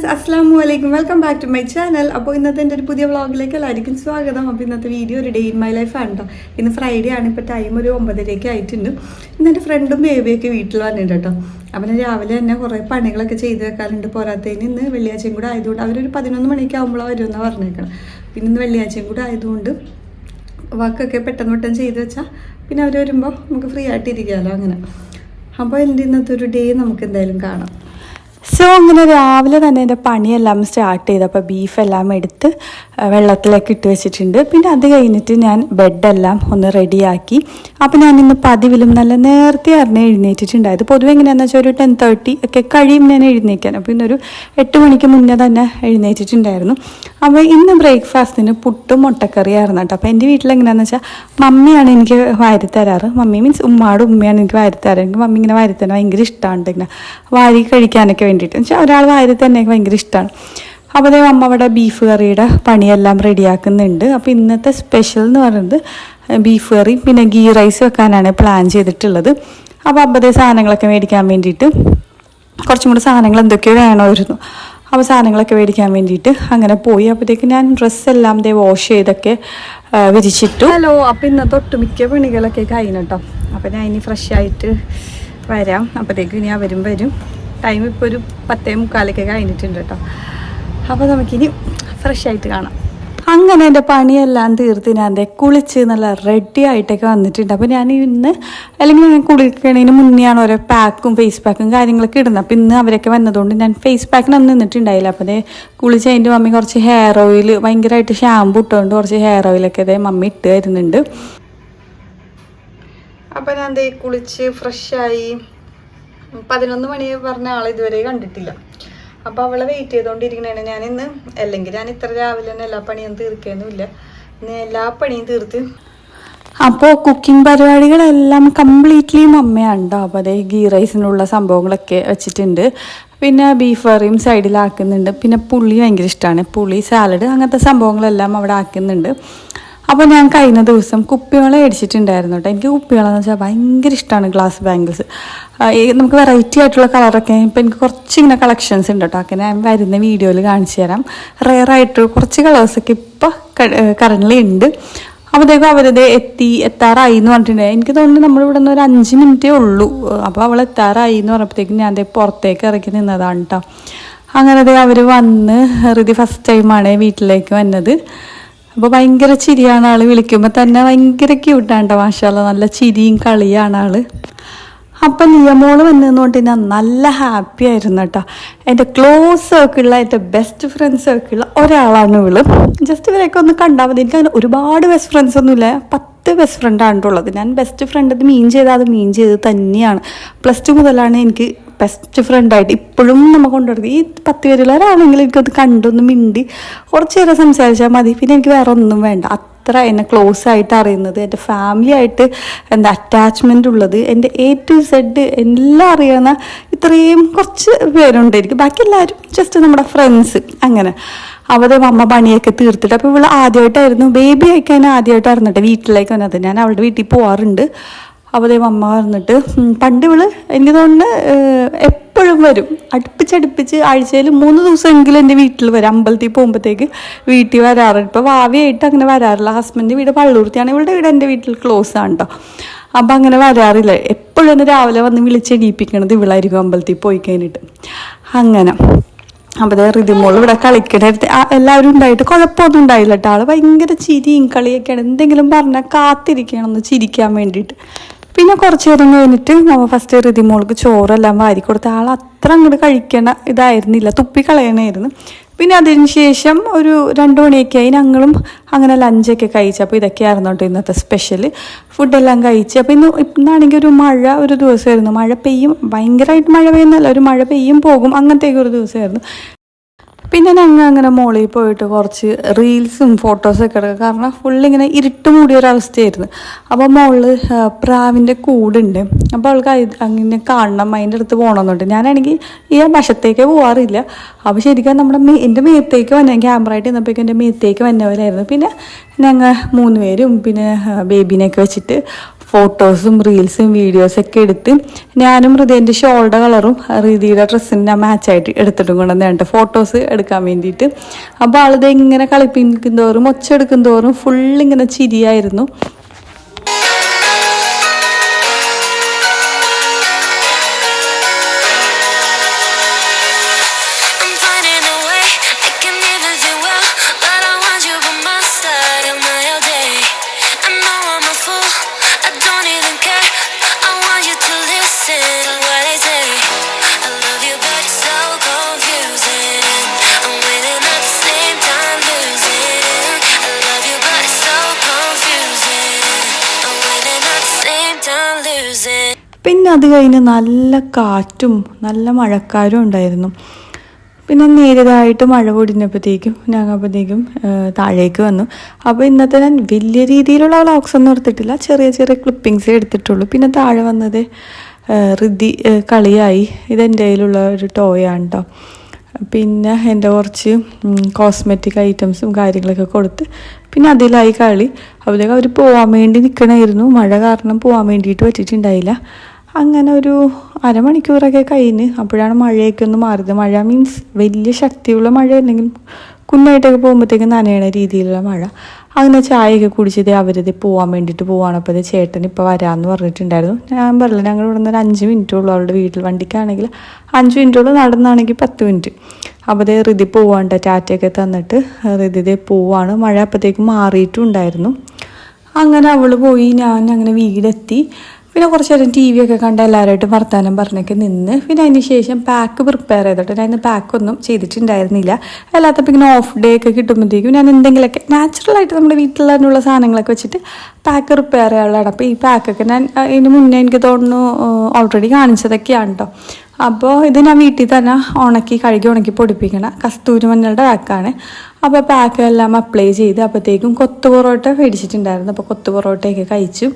Friends, അസ്സലാമു അലൈക്കും. Welcome back to my channel. അപ്പോൾ ഇന്നത്തെ എൻ്റെ ഒരു പുതിയ വ്ളോഗിലേക്ക് എല്ലാവർക്കും സ്വാഗതം. അപ്പോൾ ഇന്നത്തെ വീഡിയോ ഒരു ഡേ ഇൻ മൈ ലൈഫ് ആണ് കേട്ടോ. ഇന്ന് ഫ്രൈഡേ ആണ്. ഇപ്പോൾ ടൈം ഒരു 9:30 ആയിട്ടുണ്ട്. ഇന്ന് എൻ്റെ ഫ്രണ്ടും ബേബിയൊക്കെ വീട്ടിൽ വന്നിട്ടുണ്ട് കേട്ടോ. അപ്പം ഞാൻ രാവിലെ തന്നെ കുറേ പണികളൊക്കെ ചെയ്ത് വെക്കാറുണ്ട്. പോരാത്തതിന് ഇന്ന് വെള്ളിയാഴ്ചയും കൂടെ ആയതുകൊണ്ട് അവരൊരു 11 മണിക്ക് ആകുമ്പോഴാണ് വരുമെന്നാണ് പറഞ്ഞേക്കണം. പിന്നെ ഇന്ന് വെള്ളിയാഴ്ചയും കൂടെ ആയതുകൊണ്ട് വർക്കൊക്കെ പെട്ടെന്ന് ചെയ്ത് വെച്ചാൽ പിന്നെ അവർ വരുമ്പോൾ നമുക്ക് ഫ്രീ ആയിട്ടിരിക്കാമല്ലോ അങ്ങനെ. അപ്പോൾ എൻ്റെ ഇന്നത്തെ ഒരു ഡേ നമുക്ക് എന്തായാലും കാണാം. സോ അങ്ങനെ രാവിലെ തന്നെ എൻ്റെ പണിയെല്ലാം സ്റ്റാർട്ട് ചെയ്ത് അപ്പോൾ ബീഫെല്ലാം എടുത്ത് വെള്ളത്തിലേക്ക് ഇട്ട് വെച്ചിട്ടുണ്ട്. പിന്നെ അത് കഴിഞ്ഞിട്ട് ഞാൻ ബെഡെല്ലാം ഒന്ന് റെഡിയാക്കി. അപ്പോൾ ഞാൻ ഇന്ന് പതിവിലും നല്ല നേരത്തെ എഴുന്നേറ്റിട്ടുണ്ടായത്. പൊതുവെ എങ്ങനെയാണെന്ന് വെച്ചാൽ ഒരു 10:30 ഒക്കെ കഴിയും ഞാൻ എഴുന്നേക്കാൻ. അപ്പോൾ ഇന്നൊരു 8 മണിക്ക് മുന്നേ തന്നെ എഴുന്നേറ്റിട്ടുണ്ടായിരുന്നു. അപ്പോൾ ഇന്ന് ബ്രേക്ക്ഫാസ്റ്റിന് പുട്ടും മുട്ടക്കറിയായിരുന്നു കേട്ടോ. അപ്പോൾ എൻ്റെ വീട്ടിൽ എങ്ങനെയാണെന്ന് വെച്ചാൽ മമ്മിയാണ് എനിക്ക് വാരി തരാറ്. മമ്മി മീൻസ് ഉമ്മയുടെ ഉമ്മയാണ് എനിക്ക് വാരി തരാറ്. എനിക്ക് മമ്മി ഇങ്ങനെ വാരി തരാൻ ഭയങ്കര ഇഷ്ടമാണ്. ഇങ്ങനെ വാരി കഴിക്കാനൊക്കെ വേണ്ടിയിട്ട് വെച്ചാൽ ഒരാൾ വാരി തന്നെ ഭയങ്കര ഇഷ്ടമാണ്. അപ്പോൾ അതേ അമ്മ അവിടെ ബീഫ് കറിയുടെ പണിയെല്ലാം റെഡിയാക്കുന്നുണ്ട്. അപ്പോൾ ഇന്നത്തെ സ്പെഷ്യൽ എന്ന് പറയുന്നത് ബീഫ് കറി പിന്നെ ഗീ റൈസ് വെക്കാനാണ് പ്ലാൻ ചെയ്തിട്ടുള്ളത്. അപ്പോൾ അമ്പതേ സാധനങ്ങളൊക്കെ മേടിക്കാൻ വേണ്ടിയിട്ട് കുറച്ചും കൂടി സാധനങ്ങൾ എന്തൊക്കെയോ വേണമായിരുന്നു. അപ്പോൾ സാധനങ്ങളൊക്കെ മേടിക്കാൻ വേണ്ടിയിട്ട് അങ്ങനെ പോയി. അപ്പോഴത്തേക്ക് ഞാൻ ഡ്രസ്സെല്ലാം വാഷ് ചെയ്തൊക്കെ വിരിച്ചിട്ടു. ഹലോ, അപ്പോൾ ഇന്നത്തെ ഒട്ടുമിക്ക പണികളൊക്കെ കഴിഞ്ഞു കേട്ടോ. അപ്പോൾ ഞാൻ ഇനി ഫ്രഷ് ആയിട്ട് വരാം. അപ്പോഴത്തേക്ക് ഇനി അവരും വരും. ടൈം ഇപ്പോൾ ഒരു 10:45 കഴിഞ്ഞിട്ടുണ്ട് കേട്ടോ. അപ്പോൾ നമുക്കിനി ഫ്രഷ് ആയിട്ട് കാണാം. അങ്ങനെ എൻ്റെ പണിയെല്ലാം തീർത്ത് ഞാൻ കുളിച്ച് നല്ല റെഡി ആയിട്ടൊക്കെ വന്നിട്ടുണ്ട്. അപ്പോൾ ഞാൻ ഇന്ന് അല്ലെങ്കിൽ ഞാൻ കുളിക്കണതിന് മുന്നെയാണ് ഓരോ പാക്കും ഫേസ് പാക്കും കാര്യങ്ങളൊക്കെ ഇടുന്നത്. അപ്പോൾ ഇന്ന് അവരൊക്കെ വന്നതുകൊണ്ട് ഞാൻ ഫേസ് പാക്കിനൊന്നും നിന്നിട്ടുണ്ടായില്ല. അപ്പോൾ അതേ കുളിച്ച് അതിൻ്റെ മമ്മി കുറച്ച് ഹെയർ ഓയിൽ ഭയങ്കരമായിട്ട് ഷാമ്പു ഇട്ടുകൊണ്ട് കുറച്ച് ഹെയർ ഓയിലൊക്കെ അതേ മമ്മി ഇട്ട് തരുന്നുണ്ട്. അപ്പോൾ ഞാൻ കുളിച്ച് ഫ്രഷായി. 11 മണി പറഞ്ഞ ആളെ ഇതുവരെ കണ്ടിട്ടില്ല. അപ്പോൾ അവളെ വെയിറ്റ് ചെയ്തുകൊണ്ടിരിക്കണേണ് ഞാൻ ഇന്ന്. അല്ലെങ്കിൽ ഞാൻ ഇത്ര രാവിലെ തന്നെ എല്ലാ പണിയും തീർക്കുകയൊന്നുമില്ല. ഇന്ന് എല്ലാ പണിയും തീർത്ത്. അപ്പോൾ കുക്കിംഗ് പരിപാടികളെല്ലാം കംപ്ലീറ്റ്ലി മമ്മയാണ് കേട്ടോ. അപ്പോൾ അതേ ഗീ റൈസിനുള്ള സംഭവങ്ങളൊക്കെ വെച്ചിട്ടുണ്ട്. പിന്നെ ബീഫ് കറിയും സൈഡിലാക്കുന്നുണ്ട്. പിന്നെ പുളി ഭയങ്കര ഇഷ്ടമാണ്. പുളി സാലഡ് അങ്ങനത്തെ സംഭവങ്ങളെല്ലാം അവിടെ ആക്കുന്നുണ്ട്. അപ്പോൾ ഞാൻ കഴിഞ്ഞ ദിവസം കുപ്പിവെള്ളം മേടിച്ചിട്ടുണ്ടായിരുന്നു കേട്ടോ. എനിക്ക് കുപ്പിവെള്ളം എന്ന് വെച്ചാൽ ഭയങ്കര ഇഷ്ടമാണ്. ഗ്ലാസ് ബാംഗിൾസ് നമുക്ക് വെറൈറ്റി ആയിട്ടുള്ള കളറൊക്കെ ഇപ്പോൾ എനിക്ക് കുറച്ചിങ്ങനെ കളക്ഷൻസ് ഉണ്ട് കേട്ടോ. ഒക്കെ ഞാൻ വരുന്ന വീഡിയോയിൽ കാണിച്ചു തരാം. റെയറായിട്ട് കുറച്ച് കളേഴ്സൊക്കെ ഇപ്പോൾ കറൻ്റ് ഉണ്ട്. അപ്പോഴത്തേക്കും അവരത് എത്താറായി എന്ന് പറഞ്ഞിട്ടുണ്ടെങ്കിൽ എനിക്ക് തോന്നുന്നു നമ്മളിവിടെ നിന്ന് ഒരു 5 മിനിറ്റേ ഉള്ളൂ. അപ്പോൾ അവൾ എത്താറായി എന്ന് പറഞ്ഞപ്പോഴത്തേക്കും ഞാൻ പുറത്തേക്ക് ഇറക്കി നിന്നതാണ് കേട്ടോ. അങ്ങനെ അവർ വന്ന് റിതി ഫസ്റ്റ് ടൈമാണ് വീട്ടിലേക്ക് വന്നത്. അപ്പോൾ ഭയങ്കര ചിരിയാണ് ആൾ. വിളിക്കുമ്പോൾ തന്നെ ഭയങ്കര ക്യൂട്ടാണ് കേട്ടോ. മാഷാഅല്ലാഹ് നല്ല ചിരിയും കളിയാണ് ആൾ. അപ്പം നിയമോള് വന്നതുകൊണ്ട് ഞാൻ നല്ല ഹാപ്പി ആയിരുന്നു കേട്ടോ. എൻ്റെ ക്ലോസ് സർക്കിളിലെ എൻ്റെ ബെസ്റ്റ് ഫ്രണ്ട് സർക്കിളിലെ ഒരാളാണ് ഇവള്. ജസ്റ്റ് ഇവരെയൊക്കെ ഒന്ന് കണ്ടാൽ മതി. എനിക്ക് അങ്ങനെ ഒരുപാട് ബെസ്റ്റ് ഫ്രണ്ട്സ് ഒന്നുമില്ല. 10 ബെസ്റ്റ് ഫ്രണ്ടാണുള്ളത്. ഞാൻ ബെസ്റ്റ് ഫ്രണ്ട് അത് മീൻ ചെയ്തത് തന്നെയാണ്. +2 മുതലാണ് എനിക്ക് ബെസ്റ്റ് ഫ്രണ്ടായിട്ട് ഇപ്പോഴും നമ്മൾ കൊണ്ടുവരുന്നത്. ഈ 10 പേരിൽ ഒരാളെങ്കിലും എനിക്കത് കണ്ടൊന്ന് മിണ്ടി കുറച്ച് നേരം സംസാരിച്ചാൽ മതി. പിന്നെ എനിക്ക് വേറെ ഒന്നും വേണ്ട. അത്ര എന്നെ ക്ലോസ് ആയിട്ട് അറിയുന്നത്, എൻ്റെ ഫാമിലി ആയിട്ട് എന്താ അറ്റാച്ച്മെൻ്റ് ഉള്ളത്, എൻ്റെ A to Z എല്ലാം അറിയുന്ന ഇത്രയും കുറച്ച് പേരുണ്ടായിരിക്കും. ബാക്കി എല്ലാവരും ജസ്റ്റ് നമ്മുടെ ഫ്രണ്ട്സ് അങ്ങനെ. അവരുടെ അമ്മ പണിയൊക്കെ തീർത്തിട്ട് അപ്പോൾ ഇവൾ ആദ്യമായിട്ടായിരുന്നു ബേബി ആയിക്കാൻ ആദ്യമായിട്ടായിരുന്നു കേട്ടോ വീട്ടിലേക്ക് വന്നത്. ഞാൻ അവളുടെ വീട്ടിൽ പോകാറുണ്ട്. അപ്പോൾ അമ്മ പറഞ്ഞിട്ട് പണ്ട് ഇവള് എനിക്ക് തോന്നുന്നു എപ്പോഴും വരും. അടുപ്പിച്ച് ആഴ്ചയിൽ 3 ദിവസമെങ്കിലും എൻ്റെ വീട്ടിൽ വരും. അമ്പലത്തിൽ പോകുമ്പോഴത്തേക്ക് വീട്ടിൽ വരാറുണ്ട്. ഇപ്പോൾ ഭാവിയായിട്ട് അങ്ങനെ വരാറില്ല. ഹസ്ബൻഡ് വീട് പള്ളൂർത്തിയാണ്. ഇവളുടെ വീട് എൻ്റെ വീട്ടിൽ ക്ലോസ് ആണ് കേട്ടോ. അപ്പം അങ്ങനെ വരാറില്ല. എപ്പോഴും എന്നെ രാവിലെ വന്ന് വിളിച്ചെണീപ്പിക്കണത് ഇവളായിരിക്കും അമ്പലത്തിൽ പോയി കഴിഞ്ഞിട്ട്. അങ്ങനെ അപ്പോൾ റിതിമോൾ ഇവിടെ കളിക്കണ എല്ലാവരും ഉണ്ടായിട്ട് കുഴപ്പമൊന്നും ഉണ്ടായില്ല കേട്ടോ. ആൾ ഭയങ്കര ചിരിയും കളിയൊക്കെയാണ്. എന്തെങ്കിലും പറഞ്ഞാൽ കാത്തിരിക്കണം ഒന്ന് ചിരിക്കാൻ വേണ്ടിയിട്ട്. പിന്നെ കുറച്ച് നേരം കഴിഞ്ഞിട്ട് നമ്മൾ ഫസ്റ്റ് റിതിമോൾക്ക് ചോറെല്ലാം വാരി കൊടുത്ത ആൾ അത്ര അങ്ങോട്ട് കഴിക്കണ ഇതായിരുന്നില്ല. തുപ്പിക്കളയണമായിരുന്നു. പിന്നെ അതിന് ശേഷം ഒരു 2 മണിയൊക്കെ ആയി. ഞങ്ങളും അങ്ങനെ ലഞ്ചൊക്കെ കഴിച്ചു. അപ്പോൾ ഇതൊക്കെയായിരുന്നു കേട്ടോ ഇന്നത്തെ സ്പെഷ്യൽ. ഫുഡെല്ലാം കഴിച്ച് അപ്പോൾ ഇന്നാണെങ്കിൽ ഒരു മഴ ഒരു ദിവസമായിരുന്നു. മഴ പെയ്യും, ഭയങ്കരമായിട്ട് മഴ പെയ്യുന്നല്ല, ഒരു മഴ പെയ്യും പോകും അങ്ങനത്തേക്ക് ഒരു ദിവസമായിരുന്നു. പിന്നെ ഞങ്ങൾ അങ്ങനെ മോളിൽ പോയിട്ട് കുറച്ച് റീൽസും ഫോട്ടോസൊക്കെ എടുക്കുക. കാരണം ഫുള്ളിങ്ങനെ ഇരുട്ട് മൂടിയ ഒരവസ്ഥയായിരുന്നു. അപ്പോൾ മോള് പ്രാവിൻ്റെ കൂടുണ്ട്. അപ്പോൾ അവൾക്ക് അങ്ങനെ കാണണം, അതിൻ്റെ അടുത്ത് പോകണമെന്നുണ്ട്. ഞാനാണെങ്കിൽ ഈ വശത്തേക്ക് പോകാറില്ല. അപ്പോൾ ശരിക്കും എൻ്റെ മേത്തേക്ക് വന്ന ക്യാമറ ആയിട്ട് നിന്നപ്പോഴേക്കും എൻ്റെ മേത്തേക്ക് വന്നവരായിരുന്നു. പിന്നെ ഞങ്ങൾ 3 പേരും പിന്നെ ബേബീനെയൊക്കെ വെച്ചിട്ട് ഫോട്ടോസും റീൽസും വീഡിയോസൊക്കെ എടുത്ത് ഞാനും ഹൃദയൻ്റെ ഷോളുടെ കളറും ഹൃതിയുടെ ഡ്രസ്സിന് മാച്ചായിട്ട് എടുത്തിട്ടും കൊണ്ടുവന്നിട്ട് ഫോട്ടോസ് എടുക്കാൻ വേണ്ടിയിട്ട്. അപ്പോൾ ആളിത് ഇങ്ങനെ കളിപ്പിക്കും തോറും ഒച്ചെടുക്കും തോറും ഫുള്ളിങ്ങനെ ചിരിയായിരുന്നു. പിന്നെ അത് കഴിഞ്ഞ് നല്ല കാറ്റും നല്ല മഴക്കാരും ഉണ്ടായിരുന്നു. പിന്നെ നേരിയതായിട്ട് മഴ പൊടിഞ്ഞപ്പോഴത്തേക്കും ഞങ്ങളപ്പോഴത്തേക്കും താഴേക്ക് വന്നു. അപ്പോൾ ഇന്നത്തെ ഞാൻ വലിയ രീതിയിലുള്ള വ്ളോഗ്സ് ഒന്നും എടുത്തിട്ടില്ല, ചെറിയ ചെറിയ ക്ലിപ്പിങ്സേ എടുത്തിട്ടുള്ളൂ. പിന്നെ താഴെ വന്നത് ഋതി കളിയായി. ഇതെൻ്റെ കയ്യിലുള്ള ഒരു ടോയാണ് കേട്ടോ. പിന്നെ എൻ്റെ കുറച്ച് കോസ്മെറ്റിക് ഐറ്റംസും കാര്യങ്ങളൊക്കെ കൊടുത്ത് പിന്നെ അതിലായി കളി. അപ്പോഴത്തേക്ക് അവർ പോകാൻ വേണ്ടി നിൽക്കണമായിരുന്നു. മഴ കാരണം പോകാൻ വേണ്ടിയിട്ട് പറ്റിയിട്ടുണ്ടായില്ല. അങ്ങനെ ഒരു അരമണിക്കൂറൊക്കെ കഴിഞ്ഞ് അപ്പോഴാണ് മഴയൊക്കെ ഒന്ന് മാറിയത്. മഴ മീൻസ് വലിയ ശക്തിയുള്ള മഴ അല്ലെങ്കിൽ കുഞ്ഞായിട്ടൊക്കെ പോകുമ്പോഴത്തേക്കും നനയണ രീതിയിലുള്ള മഴ. അങ്ങനെ ചായയൊക്കെ കുടിച്ചത് അവരിത് പോകാൻ വേണ്ടിയിട്ട് പോവാണ്. അപ്പോൾ ഇത് ചേട്ടൻ ഇപ്പോൾ വരാമെന്ന് പറഞ്ഞിട്ടുണ്ടായിരുന്നു. ഞാൻ പറഞ്ഞില്ല, ഞങ്ങൾ ഇവിടെ നിന്ന് ഒരു 5 മിനിറ്റുള്ളൂ അവളുടെ വീട്ടിൽ. വണ്ടിക്കാണെങ്കിൽ 5 മിനിറ്റുള്ളൂ, നടന്നാണെങ്കിൽ 10 മിനിറ്റ്. അപ്പോൾ അതേ ഋതി പോവാണ്ട് ടാറ്റയൊക്കെ തന്നിട്ട് ഋതി പോവാണ്. മഴ അപ്പോഴത്തേക്കും മാറിയിട്ടും ഉണ്ടായിരുന്നു. അങ്ങനെ അവൾ പോയി, ഞാൻ അങ്ങനെ വീടെത്തി. പിന്നെ കുറച്ച് നേരം ടി വി ഒക്കെ കണ്ട് എല്ലാവരുമായിട്ട് വർത്താനം പറഞ്ഞൊക്കെ നിന്ന് പിന്നെ അതിന് ശേഷം പാക്ക് പ്രിപ്പയർ ചെയ്തിട്ട് ഞാൻ ഇന്ന് പാക്കൊന്നും ചെയ്തിട്ടുണ്ടായിരുന്നില്ല. അല്ലാത്തപ്പോൾ ഇങ്ങനെ ഓഫ് ഡേ ഒക്കെ കിട്ടുമ്പോഴത്തേക്കും ഞാൻ എന്തെങ്കിലുമൊക്കെ നാച്ചുറലായിട്ട് നമ്മുടെ വീട്ടിൽ തന്നെയുള്ള സാധനങ്ങളൊക്കെ വെച്ചിട്ട് പാക്ക് പ്രിപ്പയർ ചെയ്യാനുള്ളതാണ്. അപ്പോൾ ഈ പാക്കൊക്കെ ഞാൻ ഇതിന് മുന്നേ എനിക്ക് തോന്നുന്നു ഓൾറെഡി കാണിച്ചതൊക്കെയാണ് കേട്ടോ. അപ്പോൾ ഇത് ഞാൻ വീട്ടിൽ തന്നെ കഴുകി ഉണക്കി പൊടിപ്പിക്കണം കസ്തൂരി മഞ്ഞളുടെ പാക്കാണ്. അപ്പോൾ പാക്ക് എല്ലാം അപ്ലൈ ചെയ്ത് അപ്പോഴത്തേക്കും കൊത്തു പൊറോട്ട മേടിച്ചിട്ടുണ്ടായിരുന്നു. അപ്പോൾ കൊത്തു പൊറോട്ടയൊക്കെ കഴിച്ചു.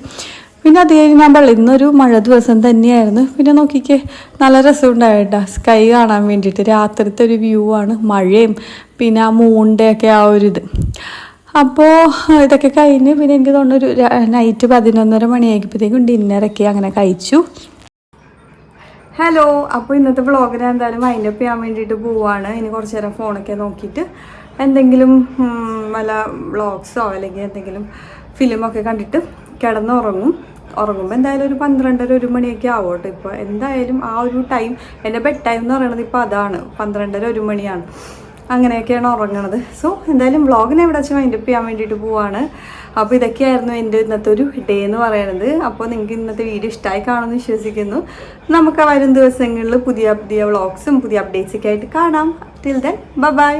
പിന്നെ അത് കഴിഞ്ഞ് ഞാൻ ഇന്നൊരു മഴ ദിവസം തന്നെയായിരുന്നു. പിന്നെ നോക്കിക്കേ, നല്ല രസമുണ്ടായിട്ടാ സ്കൈ കാണാൻ വേണ്ടിയിട്ട്. രാത്രിത്തെ ഒരു വ്യൂ ആണ്, മഴയും പിന്നെ ആ മൂണിൻ്റെ ഒക്കെ ആ ഒരു ഇത്. അപ്പോൾ ഇതൊക്കെ കഴിഞ്ഞ് പിന്നെ എനിക്ക് തോന്നുന്നൊരു നൈറ്റ് 11:30 മണിയായപ്പോഴത്തേക്കും ഡിന്നറൊക്കെ അങ്ങനെ കഴിച്ചു. ഹലോ, അപ്പോൾ ഇന്നത്തെ വ്ളോഗിനെ എന്തായാലും വൈൻഡപ്പ് ചെയ്യാൻ വേണ്ടിയിട്ട് പോവുകയാണ്. ഇനി കുറച്ച് നേരം ഫോണൊക്കെ നോക്കിയിട്ട് എന്തെങ്കിലും വല്ല വ്ളോഗ്സോ അല്ലെങ്കിൽ എന്തെങ്കിലും ഫിലിമൊക്കെ കണ്ടിട്ട് ഉറങ്ങുമ്പോൾ എന്തായാലും ഒരു 12:30 1 മണിയൊക്കെ ആവും കേട്ടോ. ഇപ്പോൾ എന്തായാലും ആ ഒരു ടൈം എൻ്റെ ബെഡ് ടൈം എന്ന് പറയുന്നത് ഇപ്പോൾ അതാണ്, 12:30 1 മണിയാണ്. അങ്ങനെയൊക്കെയാണ് ഉറങ്ങണത്. സോ എന്തായാലും വ്ളോഗിനെ ഇവിടെ വെച്ച് വൈൻഡപ്പ് ചെയ്യാൻ വേണ്ടിയിട്ട് പോവാണ്. അപ്പോൾ ഇതൊക്കെയായിരുന്നു എൻ്റെ ഇന്നത്തെ ഒരു ഡേ എന്ന് പറയുന്നത്. അപ്പോൾ നിങ്ങൾക്ക് ഇന്നത്തെ വീഡിയോ ഇഷ്ടമായി കാണുമെന്ന് വിശ്വസിക്കുന്നു. നമുക്ക് വരും ദിവസങ്ങളിൽ പുതിയ വ്ളോഗ്സും പുതിയ അപ്ഡേറ്റ്സൊക്കെ ആയിട്ട് കാണാം. Till then bye.